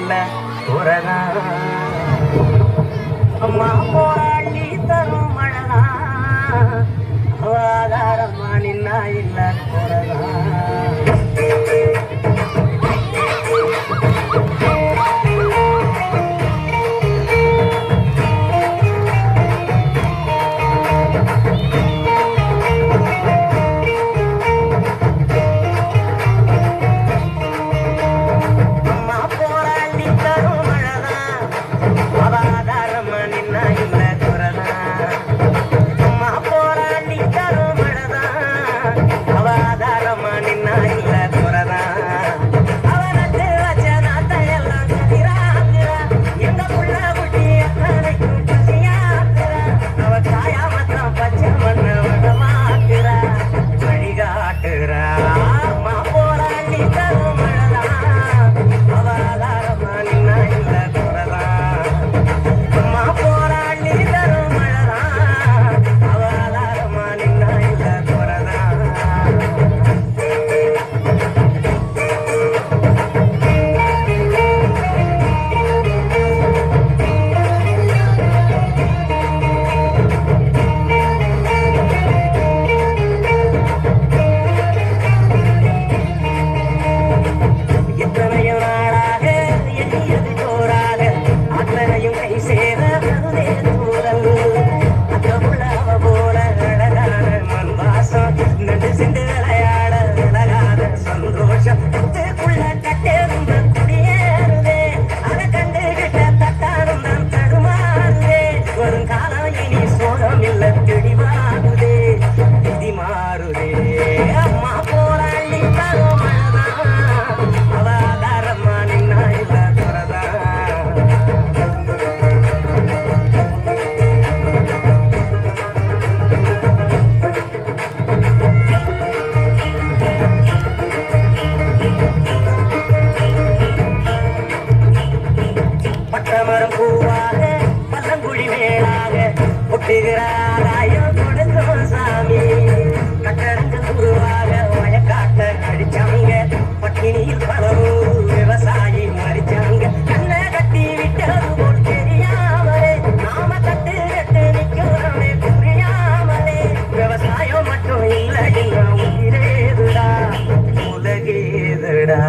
இல்ல குறதா அம்மா போராட்டி தரும் மழைதான் ஆதாரமா நின்னா இல்ல குறதா பட்டமரம் பூவாக பல்லங்குழி மேலாக ஒட்டுகிறாராயோ கொடுத்தோம் சாமி கட்டடங்கள் உருவாக வயக்காட்ட அடிச்சாங்க பட்டினியில் பலரும் விவசாயி மறிச்சாங்க கண்ணை கட்டி விட்டது போல் தெரியாமலே நாம தட்டு கட்டு நிற்கிறோமே புரியாமலே விவசாயம் மட்டும் இல்லை உயிரேதுடா உலகேதுடா